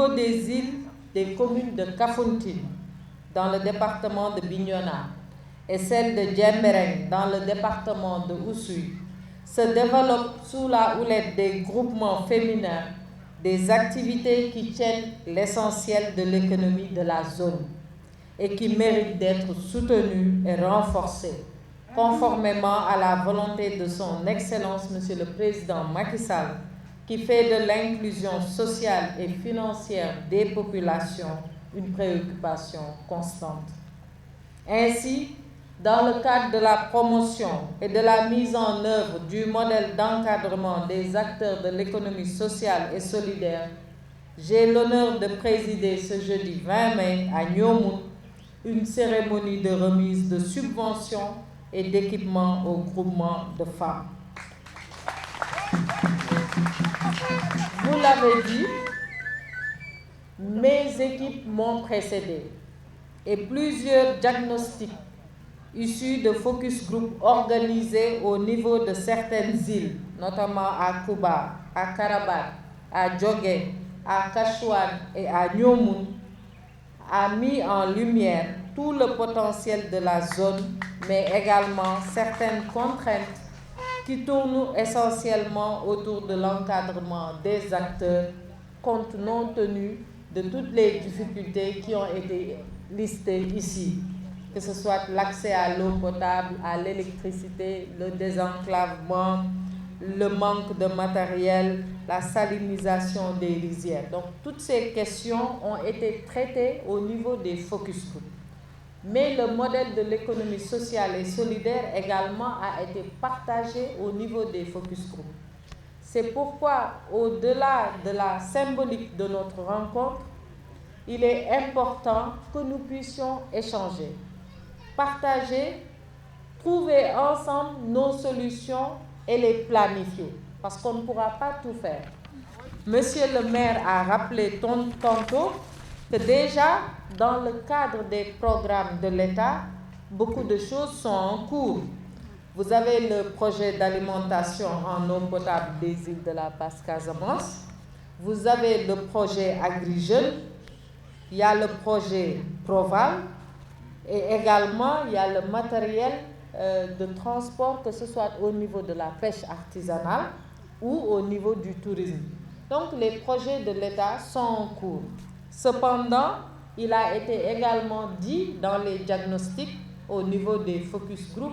niveau des îles, des communes de Kafountine, dans le département de Bignona, et celle de Djembereng, dans le département de Oussouye, se développent sous la houlette des groupements féminins, des activités qui tiennent l'essentiel de l'économie de la zone et qui méritent d'être soutenues et renforcées, conformément à la volonté de son Excellence, Monsieur le Président Macky Sall, qui fait de l'inclusion sociale et financière des populations une préoccupation constante. Ainsi, dans le cadre de la promotion et de la mise en œuvre du modèle d'encadrement des acteurs de l'économie sociale et solidaire, j'ai l'honneur de présider ce jeudi 20 mai à Niomou une cérémonie de remise de subventions et d'équipements au groupement de femmes. Vous l'avez dit, mes équipes m'ont précédé et plusieurs diagnostics issus de focus group organisés au niveau de certaines îles, notamment à Kuba, à Karabat, à Djogé, à Kachouane et à Niomou, a mis en lumière tout le potentiel de la zone, mais également certaines contraintes qui tournent essentiellement autour de l'encadrement des acteurs, compte non tenu de toutes les difficultés qui ont été listées ici, que ce soit l'accès à l'eau potable, à l'électricité, le désenclavement, le manque de matériel, la salinisation des rizières. Donc toutes ces questions ont été traitées au niveau des focus group. Mais le modèle de l'économie sociale et solidaire également a été partagé au niveau des focus group. C'est pourquoi, au-delà de la symbolique de notre rencontre, il est important que nous puissions échanger, partager, trouver ensemble nos solutions et les planifier, parce qu'on ne pourra pas tout faire. Monsieur le maire a rappelé tantôt que déjà, dans le cadre des programmes de l'État, beaucoup de choses sont en cours. Vous avez le projet d'alimentation en eau potable des îles de la Basse-Casamance, vous avez le projet Agri-Jeunes, il y a le projet Proval, et également il y a le matériel de transport, que ce soit au niveau de la pêche artisanale ou au niveau du tourisme. Donc les projets de l'État sont en cours. Cependant, il a été également dit dans les diagnostics au niveau des focus group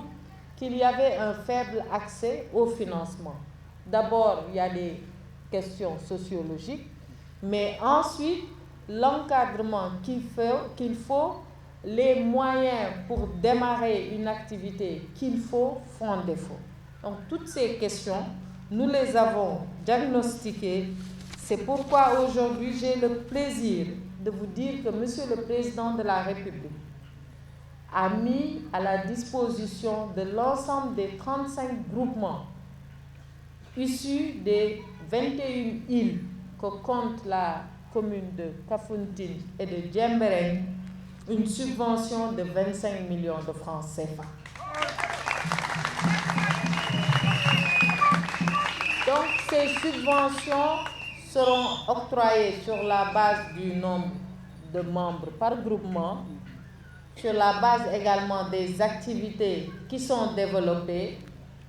qu'il y avait un faible accès au financement. D'abord, il y a des questions sociologiques, mais ensuite, l'encadrement qu'il faut, les moyens pour démarrer une activité qu'il faut font défaut. Donc toutes ces questions, nous les avons diagnostiquées. C'est pourquoi aujourd'hui j'ai le plaisir de vous dire que Monsieur le Président de la République a mis à la disposition de l'ensemble des 35 groupements issus des 21 îles que compte la commune de Kafountine et de Djembereng une subvention de 25 millions de francs CFA. Donc ces subventions seront octroyées sur la base du nombre de membres par groupement, sur la base également des activités qui sont développées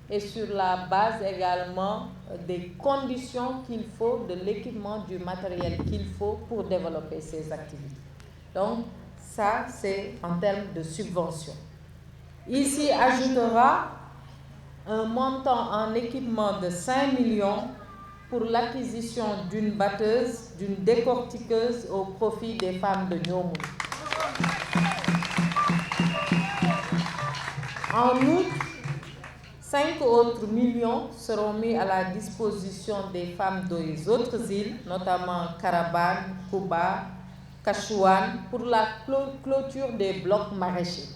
et sur la base également des conditions qu'il faut, de l'équipement, du matériel qu'il faut pour développer ces activités. Donc ça, c'est en termes de subvention. Ici ajoutera un montant en équipement de 5 millions pour l'acquisition d'une batteuse, d'une décortiqueuse au profit des femmes de Niomou. En outre, 5 autres millions seront mis à la disposition des femmes des autres îles, notamment Karaban, Kuba, Kachouane, pour la clôture des blocs maraîchers.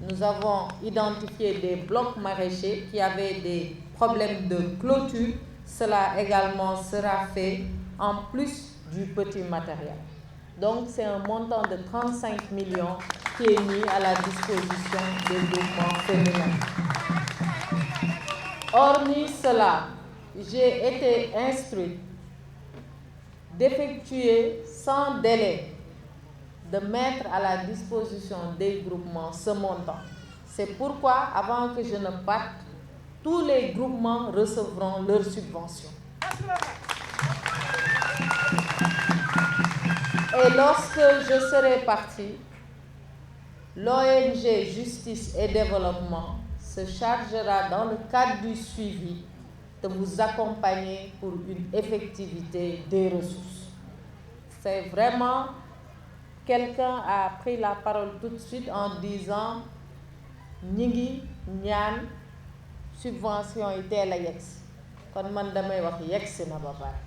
Nous avons identifié des blocs maraîchers qui avaient des problèmes de clôture. Cela également sera fait en plus du petit matériel. Donc c'est un montant de 35 millions qui est mis à la disposition des groupements féminins. Hormis cela, j'ai été instruite d'effectuer sans délai, de mettre à la disposition des groupements ce montant. C'est pourquoi, avant que je ne parte, tous les groupements recevront leur subvention. Et lorsque je serai parti, l'ONG Justice et Développement se chargera, dans le cadre du suivi, de vous accompagner pour une effectivité des ressources. C'est vraiment, quelqu'un a pris la parole tout de suite en disant ñi ngi ñaan subvention yi teel a yegsi kon man damay wax yegsi na ba pare.